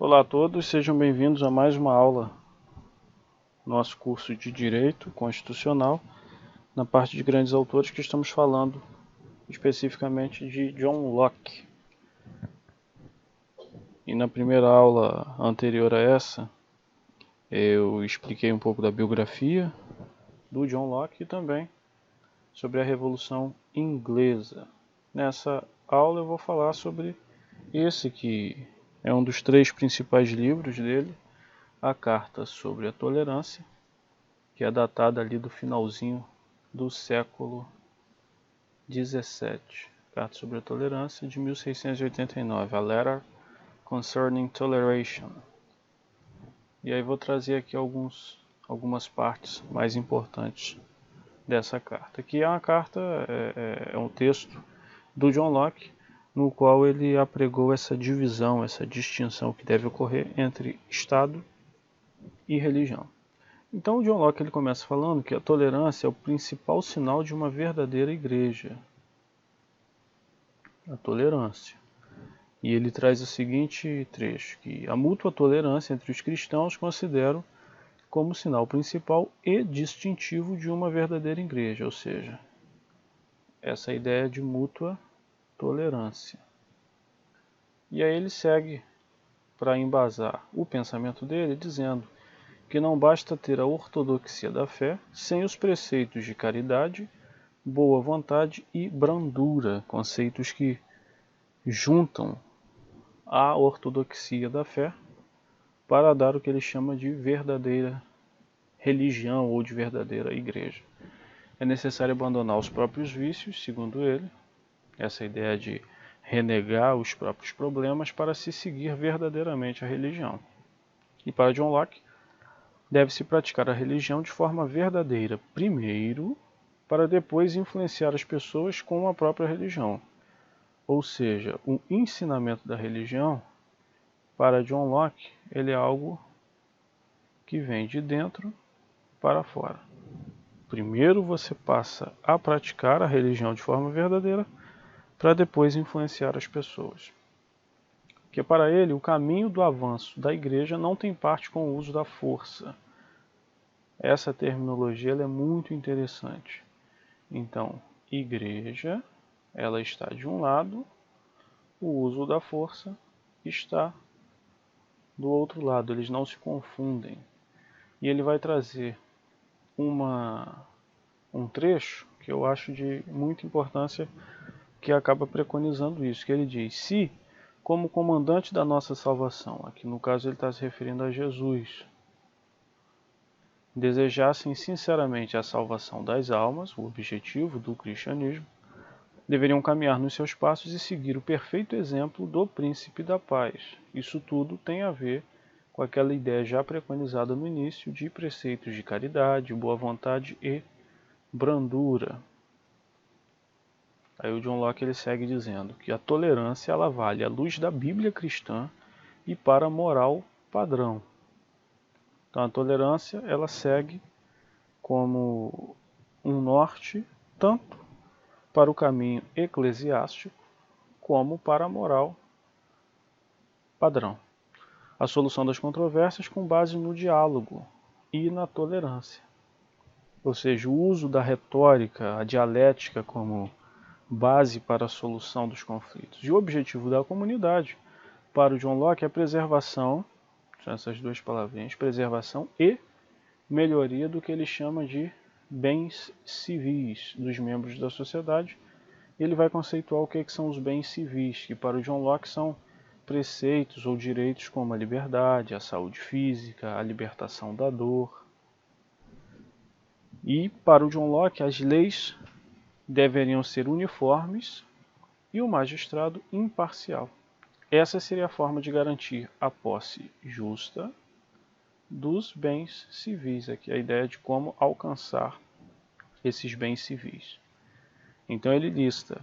Olá a todos, sejam bem-vindos a mais uma aula do nosso curso de Direito Constitucional, na parte de grandes autores que estamos falando especificamente de John Locke. E na primeira aula anterior a essa, eu expliquei um pouco da biografia do John Locke e também sobre a Revolução Inglesa. Nessa aula eu vou falar sobre esse que é um dos 3 principais livros dele, a Carta sobre a Tolerância, que é datada ali do finalzinho do século XVII. Carta sobre a Tolerância, de 1689, a Letter Concerning Toleration. E aí vou trazer aqui algumas partes mais importantes dessa carta, que é uma carta, é um texto do John Locke, no qual ele apregou essa divisão, essa distinção que deve ocorrer entre Estado e religião. Então o John Locke ele começa falando que a tolerância é o principal sinal de uma verdadeira igreja. A tolerância. E ele traz o seguinte trecho, que a mútua tolerância entre os cristãos consideram como sinal principal e distintivo de uma verdadeira igreja, ou seja, essa ideia de mútua tolerância. E aí ele segue para embasar o pensamento dele, dizendo que não basta ter a ortodoxia da fé sem os preceitos de caridade, boa vontade e brandura, conceitos que juntam a ortodoxia da fé para dar o que ele chama de verdadeira religião ou de verdadeira igreja. É necessário abandonar os próprios vícios, segundo ele, essa ideia de renegar os próprios problemas para se seguir verdadeiramente a religião. E para John Locke, deve-se praticar a religião de forma verdadeira, primeiro, para depois influenciar as pessoas com a própria religião. Ou seja, o ensinamento da religião, para John Locke, ele é algo que vem de dentro para fora. Primeiro você passa a praticar a religião de forma verdadeira, para depois influenciar as pessoas. Porque para ele, o caminho do avanço da igreja não tem parte com o uso da força. Essa terminologia ela é muito interessante. Então, igreja, ela está de um lado, o uso da força está do outro lado, eles não se confundem. E ele vai trazer um trecho que eu acho de muita importância, que acaba preconizando isso, que ele diz: se, como comandante da nossa salvação, aqui no caso ele está se referindo a Jesus, desejassem sinceramente a salvação das almas, o objetivo do cristianismo, deveriam caminhar nos seus passos e seguir o perfeito exemplo do príncipe da paz. Isso tudo tem a ver com aquela ideia já preconizada no início de preceitos de caridade, boa vontade e brandura. Aí o John Locke ele segue dizendo que a tolerância ela vale à luz da Bíblia cristã e para a moral padrão. Então a tolerância ela segue como um norte tanto para o caminho eclesiástico como para a moral padrão. A solução das controvérsias com base no diálogo e na tolerância. Ou seja, o uso da retórica, a dialética como base para a solução dos conflitos. E o objetivo da comunidade, para o John Locke, é a preservação, são essas duas palavrinhas, preservação e melhoria do que ele chama de bens civis dos membros da sociedade. Ele vai conceituar o que são os bens civis, que para o John Locke são preceitos ou direitos como a liberdade, a saúde física, a libertação da dor. E para o John Locke, as leis deveriam ser uniformes e o magistrado imparcial. Essa seria a forma de garantir a posse justa dos bens civis, aqui a ideia de como alcançar esses bens civis. Então ele lista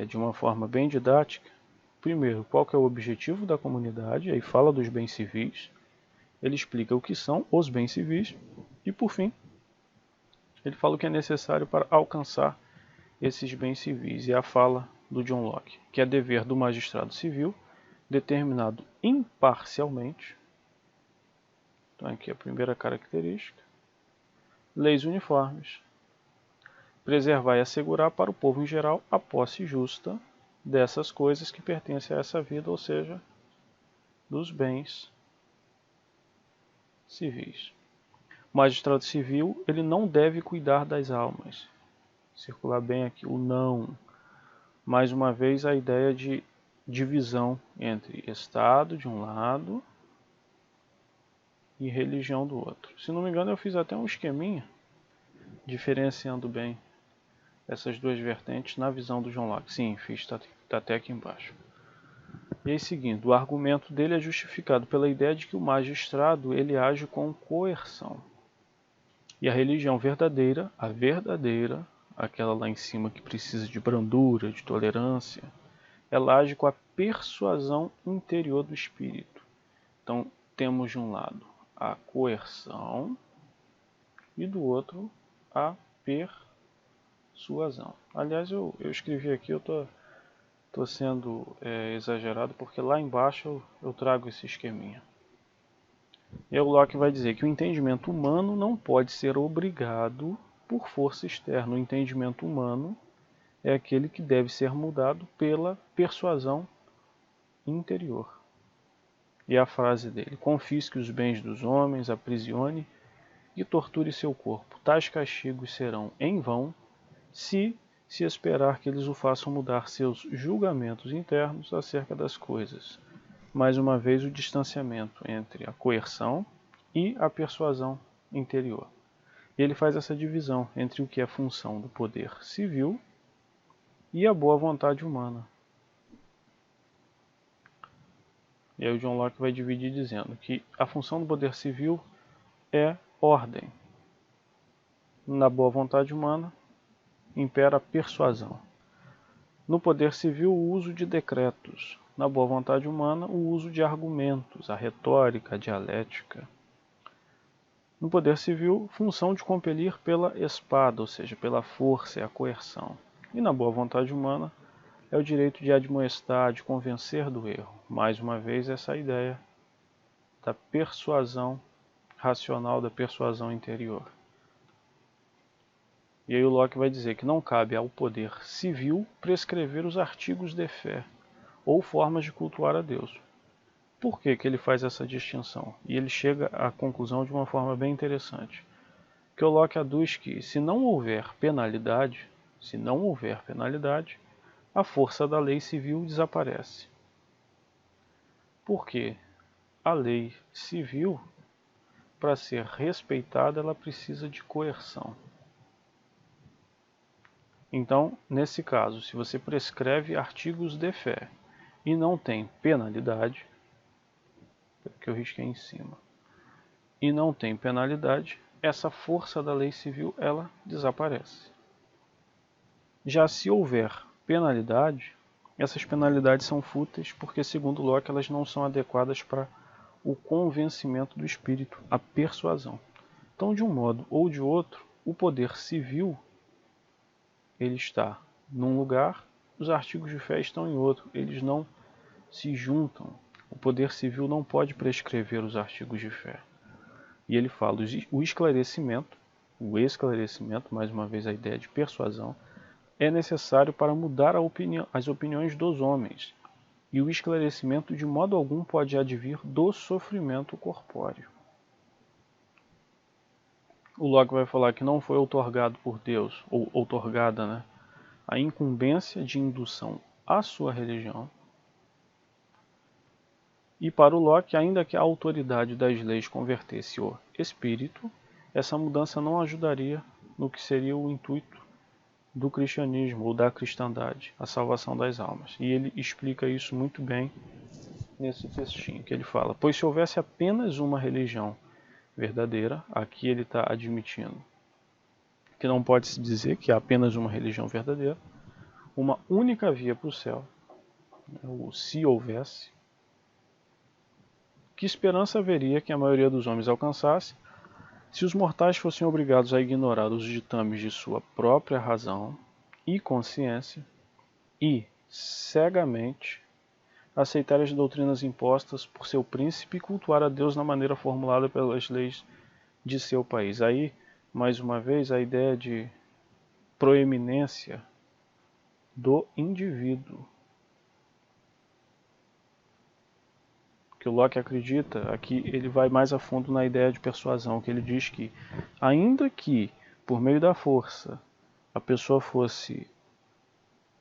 de uma forma bem didática, primeiro, qual que é o objetivo da comunidade, aí fala dos bens civis, ele explica o que são os bens civis e, por fim, ele fala o que é necessário para alcançar esses bens civis. E a fala do John Locke, que é dever do magistrado civil determinado imparcialmente. Então aqui a primeira característica. Leis uniformes. Preservar e assegurar para o povo em geral a posse justa dessas coisas que pertencem a essa vida, ou seja, dos bens civis. O magistrado civil, ele não deve cuidar das almas. Circular bem aqui o não. Mais uma vez a ideia de divisão entre Estado de um lado e religião do outro. Se não me engano, eu fiz até um esqueminha diferenciando bem essas duas vertentes na visão do John Locke. Sim, fiz, está até aqui embaixo. E aí, seguindo, o argumento dele é justificado pela ideia de que o magistrado ele age com coerção. E a religião verdadeira, aquela lá em cima que precisa de brandura, de tolerância, ela age com a persuasão interior do espírito. Então, temos de um lado a coerção e do outro a persuasão. Aliás, eu escrevi aqui, eu estou sendo exagerado, porque lá embaixo eu trago esse esqueminha. E o Locke vai dizer que o entendimento humano não pode ser obrigado por força externa. O entendimento humano é aquele que deve ser mudado pela persuasão interior. E a frase dele: confisque os bens dos homens, aprisione e torture seu corpo. Tais castigos serão em vão se esperar que eles o façam mudar seus julgamentos internos acerca das coisas. Mais uma vez, o distanciamento entre a coerção e a persuasão interior. E ele faz essa divisão entre o que é função do poder civil e a boa vontade humana. E aí o John Locke vai dividir dizendo que a função do poder civil é ordem. Na boa vontade humana, impera a persuasão. No poder civil, o uso de decretos. Na boa vontade humana, o uso de argumentos, a retórica, a dialética. No poder civil, função de compelir pela espada, ou seja, pela força e a coerção. E na boa vontade humana, é o direito de admoestar, de convencer do erro. Mais uma vez, essa ideia da persuasão racional, da persuasão interior. E aí o Locke vai dizer que não cabe ao poder civil prescrever os artigos de fé ou formas de cultuar a Deus. Por que ele faz essa distinção? E ele chega à conclusão de uma forma bem interessante. Que o Locke aduz que se não houver penalidade, a força da lei civil desaparece. Porque a lei civil, para ser respeitada, ela precisa de coerção. Então, nesse caso, se você prescreve artigos de fé e não tem penalidade, que eu risquei em cima, e não tem penalidade, essa força da lei civil ela desaparece. Já se houver penalidade, essas penalidades são fúteis porque, segundo Locke, elas não são adequadas para o convencimento do espírito, a persuasão. Então, de um modo ou de outro, o poder civil ele está num lugar, os artigos de fé estão em outro, eles não se juntam. O poder civil não pode prescrever os artigos de fé. E ele fala o esclarecimento, mais uma vez a ideia de persuasão, é necessário para mudar as opiniões dos homens. E o esclarecimento de modo algum pode advir do sofrimento corpóreo. O Locke vai falar que não foi outorgado por Deus, ou outorgada, a incumbência de indução à sua religião. E para o Locke, ainda que a autoridade das leis convertesse o espírito, essa mudança não ajudaria no que seria o intuito do cristianismo ou da cristandade, a salvação das almas. E ele explica isso muito bem nesse textinho que ele fala: pois se houvesse apenas uma religião verdadeira, aqui ele está admitindo que não pode se dizer que há apenas uma religião verdadeira, uma única via para o céu, ou se houvesse, que esperança haveria que a maioria dos homens alcançasse se os mortais fossem obrigados a ignorar os ditames de sua própria razão e consciência e, cegamente, aceitar as doutrinas impostas por seu príncipe e cultuar a Deus na maneira formulada pelas leis de seu país. Aí, mais uma vez, a ideia de proeminência do indivíduo. Que o Locke acredita, aqui ele vai mais a fundo na ideia de persuasão, que ele diz que, ainda que, por meio da força, a pessoa fosse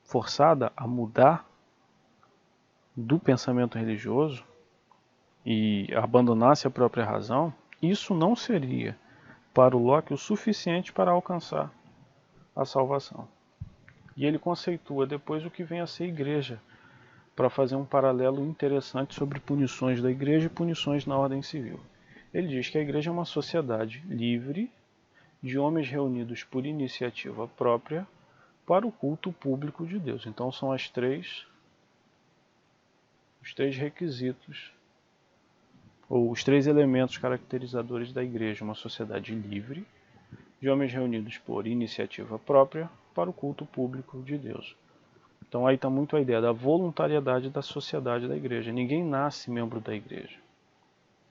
forçada a mudar do pensamento religioso e abandonasse a própria razão, isso não seria, para o Locke, o suficiente para alcançar a salvação. E ele conceitua depois o que vem a ser igreja, para fazer um paralelo interessante sobre punições da igreja e punições na ordem civil. Ele diz que a igreja é uma sociedade livre de homens reunidos por iniciativa própria para o culto público de Deus. Então são os três requisitos, ou os três elementos caracterizadores da igreja: uma sociedade livre de homens reunidos por iniciativa própria para o culto público de Deus. Então aí está muito a ideia da voluntariedade da sociedade da igreja. Ninguém nasce membro da igreja.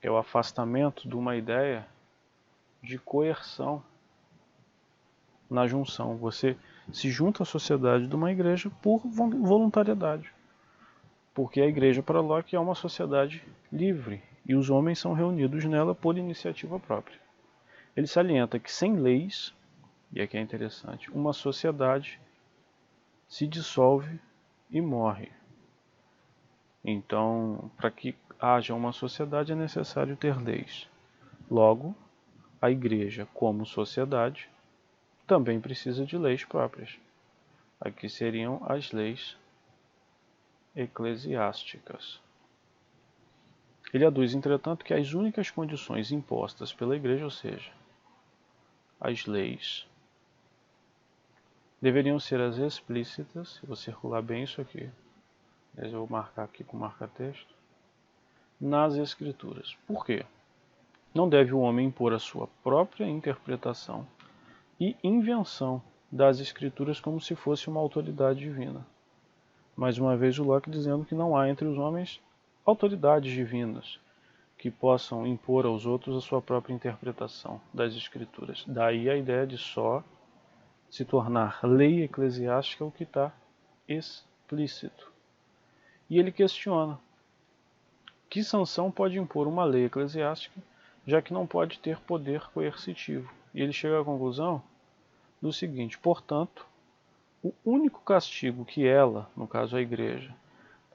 É o afastamento de uma ideia de coerção na junção. Você se junta à sociedade de uma igreja por voluntariedade. Porque a igreja, para Locke, é uma sociedade livre e os homens são reunidos nela por iniciativa própria. Ele salienta que sem leis, e aqui é interessante, uma sociedade se dissolve e morre. Então, para que haja uma sociedade é necessário ter leis. Logo, a igreja, como sociedade, também precisa de leis próprias. Aqui seriam as leis eclesiásticas. Ele aduz, entretanto, que as únicas condições impostas pela igreja, ou seja, as leis, deveriam ser as explícitas. Eu vou circular bem isso aqui, mas eu vou marcar aqui com marca-texto, nas Escrituras. Por quê? Não deve o homem impor a sua própria interpretação e invenção das Escrituras como se fosse uma autoridade divina. Mais uma vez o Locke dizendo que não há entre os homens autoridades divinas que possam impor aos outros a sua própria interpretação das Escrituras. Daí a ideia de só se tornar lei eclesiástica o que está explícito. E ele questiona: que sanção pode impor uma lei eclesiástica, já que não pode ter poder coercitivo? E ele chega à conclusão do seguinte: portanto, o único castigo que ela, no caso a igreja,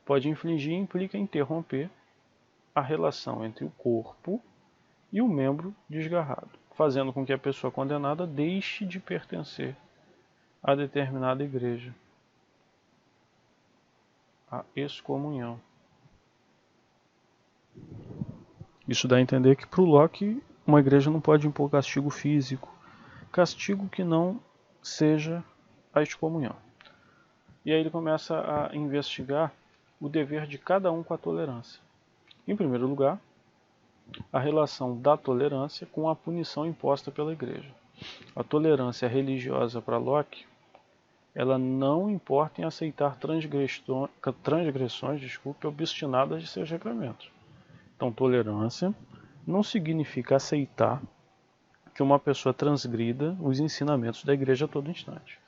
pode infligir implica interromper a relação entre o corpo e o membro desgarrado, fazendo com que a pessoa condenada deixe de pertencer a determinada igreja. A excomunhão. Isso dá a entender que para o Locke uma igreja não pode impor castigo físico, castigo que não seja a excomunhão. E aí ele começa a investigar o dever de cada um com a tolerância. Em primeiro lugar, a relação da tolerância com a punição imposta pela igreja. A tolerância religiosa para Locke, ela não importa em aceitar transgressões obstinadas de seus regramentos. Então, tolerância não significa aceitar que uma pessoa transgrida os ensinamentos da igreja a todo instante.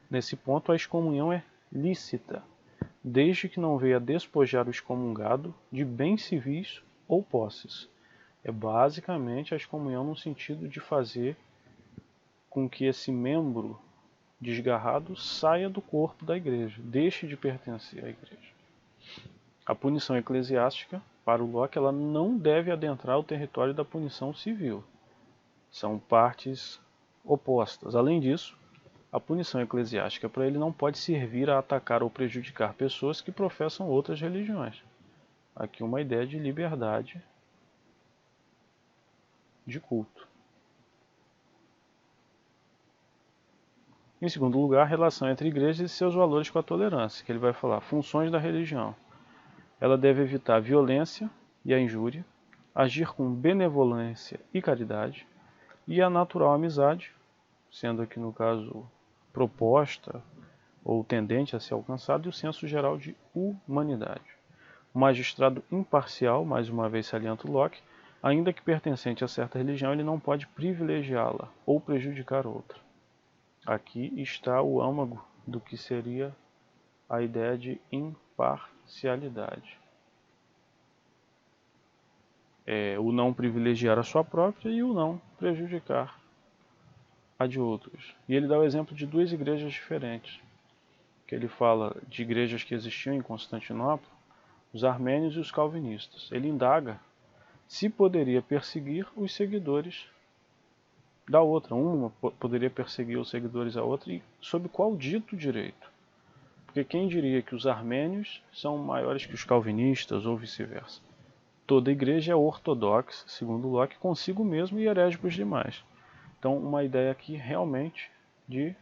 Nesse ponto, a excomunhão é lícita, desde que não venha despojar o excomungado de bens civis ou posses. É basicamente a excomunhão no sentido de fazer com que esse membro desgarrado saia do corpo da igreja, deixe de pertencer à igreja. A punição eclesiástica, para o Locke, ela não deve adentrar o território da punição civil. São partes opostas. Além disso, a punição eclesiástica para ele não pode servir a atacar ou prejudicar pessoas que professam outras religiões. Aqui uma ideia de liberdade de culto. Em segundo lugar, a relação entre igrejas e seus valores com a tolerância, que ele vai falar, funções da religião. Ela deve evitar a violência e a injúria, agir com benevolência e caridade, e a natural amizade, sendo aqui no caso proposta ou tendente a ser alcançada, e o senso geral de humanidade. O magistrado imparcial, mais uma vez salienta o Locke, ainda que pertencente a certa religião, ele não pode privilegiá-la ou prejudicar outra. Aqui está o âmago do que seria a ideia de imparcialidade. O não privilegiar a sua própria e o não prejudicar a de outros. E ele dá o exemplo de duas igrejas diferentes, que ele fala de igrejas que existiam em Constantinopla, os armênios e os calvinistas. Ele indaga se poderia perseguir os seguidores da outra. Uma poderia perseguir os seguidores da outra, e sob qual dito direito? Porque quem diria que os armênios são maiores que os calvinistas ou vice-versa? Toda igreja é ortodoxa, segundo Locke, consigo mesmo e herege para os demais. Então, uma ideia aqui realmente de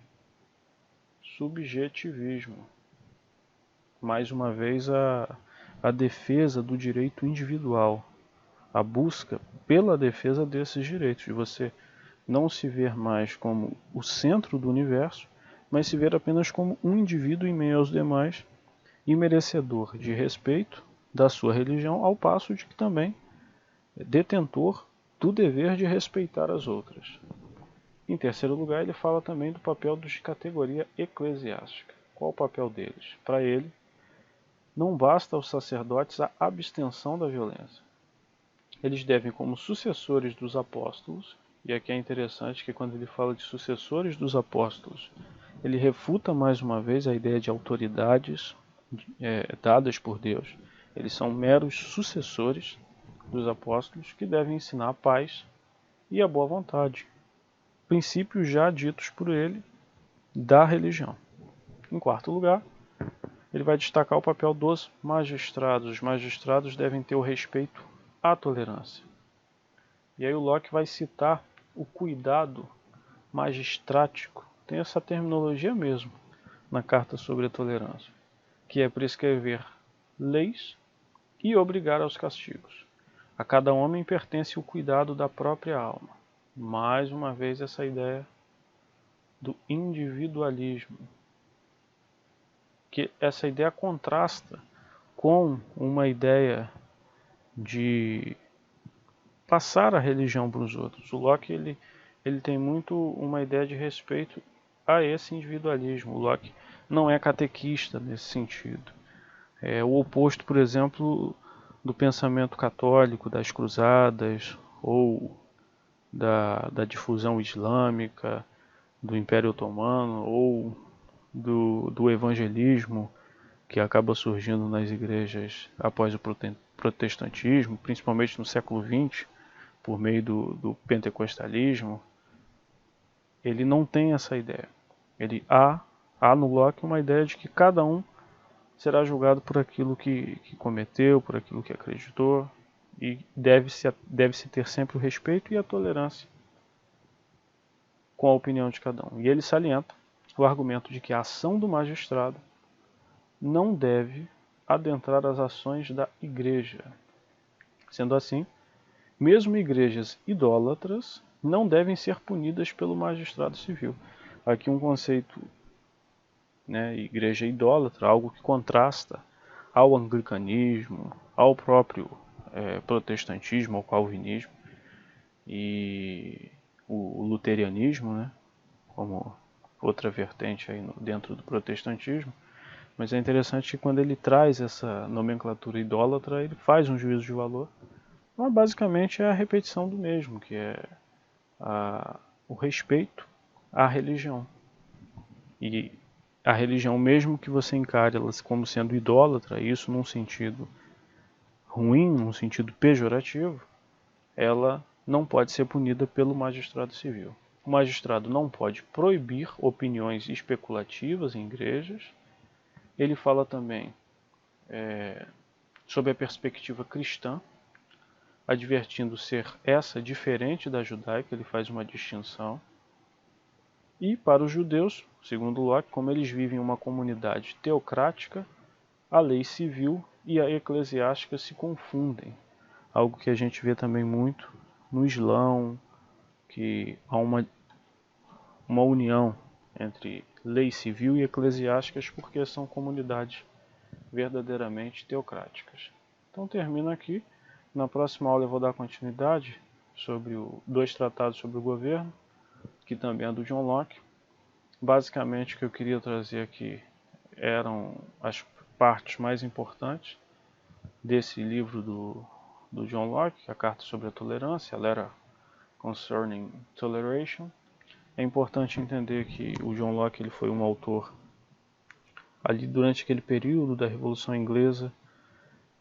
subjetivismo. Mais uma vez, a defesa do direito individual, a busca pela defesa desses direitos, de você não se ver mais como o centro do universo, mas se ver apenas como um indivíduo em meio aos demais e merecedor de respeito da sua religião, ao passo de que também é detentor do dever de respeitar as outras. Em terceiro lugar, ele fala também do papel dos de categoria eclesiástica. Qual o papel deles? Para ele, não basta aos sacerdotes a abstenção da violência. Eles devem, como sucessores dos apóstolos, e aqui é interessante que quando ele fala de sucessores dos apóstolos, ele refuta mais uma vez a ideia de autoridades dadas por Deus. Eles são meros sucessores dos apóstolos que devem ensinar a paz e a boa vontade, princípios já ditos por ele da religião. Em quarto lugar, ele vai destacar o papel dos magistrados. Os magistrados devem ter o respeito à tolerância. E aí o Locke vai citar o cuidado magistrático, tem essa terminologia mesmo na Carta sobre a Tolerância, que é prescrever leis e obrigar aos castigos. A cada homem pertence o cuidado da própria alma. Mais uma vez essa ideia do individualismo, que essa ideia contrasta com uma ideia de passar a religião para os outros. O Locke ele tem muito uma ideia de respeito a esse individualismo. O Locke não é catequista nesse sentido. É o oposto, por exemplo, do pensamento católico, das cruzadas, ou da difusão islâmica, do Império Otomano, ou do evangelismo que acaba surgindo nas igrejas após o protestantismo, principalmente no século XX, por meio do pentecostalismo. Ele não tem essa ideia. Há no Locke uma ideia de que cada um será julgado por aquilo que cometeu, por aquilo que acreditou, e deve-se ter sempre o respeito e a tolerância com a opinião de cada um. E ele salienta o argumento de que a ação do magistrado não deve adentrar as ações da igreja. Sendo assim, mesmo igrejas idólatras não devem ser punidas pelo magistrado civil. Aqui um conceito, igreja idólatra, algo que contrasta ao anglicanismo, ao próprio protestantismo, ao calvinismo e o luterianismo, como outra vertente aí dentro do protestantismo. Mas é interessante que quando ele traz essa nomenclatura idólatra, ele faz um juízo de valor. Mas basicamente é a repetição do mesmo, que é o respeito à religião. E a religião, mesmo que você encare ela como sendo idólatra, isso num sentido ruim, num sentido pejorativo, ela não pode ser punida pelo magistrado civil. O magistrado não pode proibir opiniões especulativas em igrejas. Ele fala também sobre a perspectiva cristã, advertindo ser essa diferente da judaica. Ele faz uma distinção. E para os judeus, segundo Locke, como eles vivem em uma comunidade teocrática, a lei civil e a eclesiástica se confundem. Algo que a gente vê também muito no Islão, que há uma união entre lei civil e eclesiásticas porque são comunidades verdadeiramente teocráticas. Então termina aqui. Na próxima aula eu vou dar continuidade sobre dois tratados sobre o governo, que também é do John Locke. Basicamente o que eu queria trazer aqui eram as partes mais importantes desse livro do John Locke, a Carta sobre a Tolerância, a Letter Concerning Toleration. É importante entender que o John Locke ele foi um autor ali durante aquele período da Revolução Inglesa,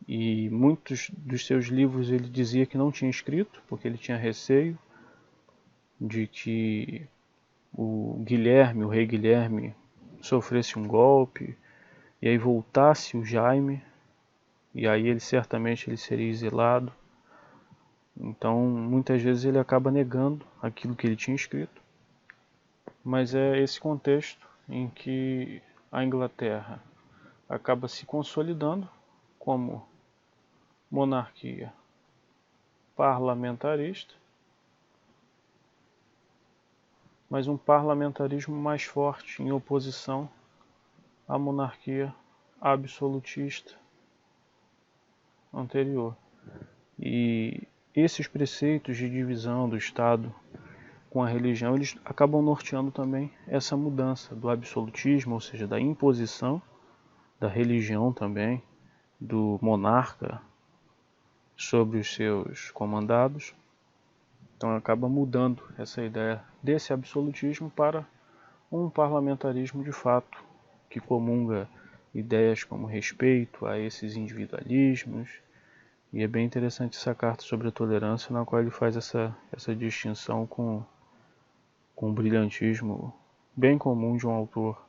e muitos dos seus livros ele dizia que não tinha escrito, porque ele tinha receio de que o rei Guilherme, sofresse um golpe, e aí voltasse o Jaime, e aí ele certamente seria exilado. Então muitas vezes ele acaba negando aquilo que ele tinha escrito, mas é esse contexto em que a Inglaterra acaba se consolidando como monarquia parlamentarista, mas um parlamentarismo mais forte em oposição à monarquia absolutista anterior. E esses preceitos de divisão do Estado com a religião, eles acabam norteando também essa mudança do absolutismo, ou seja, da imposição da religião também, do monarca sobre os seus comandados. Então acaba mudando essa ideia desse absolutismo para um parlamentarismo de fato, que comunga ideias como respeito a esses individualismos. E é bem interessante essa carta sobre a tolerância, na qual ele faz essa distinção com um brilhantismo bem comum de um autor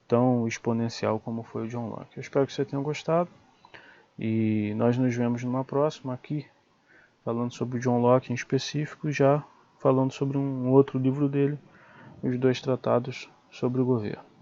tão exponencial como foi o John Locke. Eu espero que você tenha gostado, e nós nos vemos numa próxima aqui, falando sobre o John Locke em específico, já falando sobre um outro livro dele, os dois tratados sobre o governo.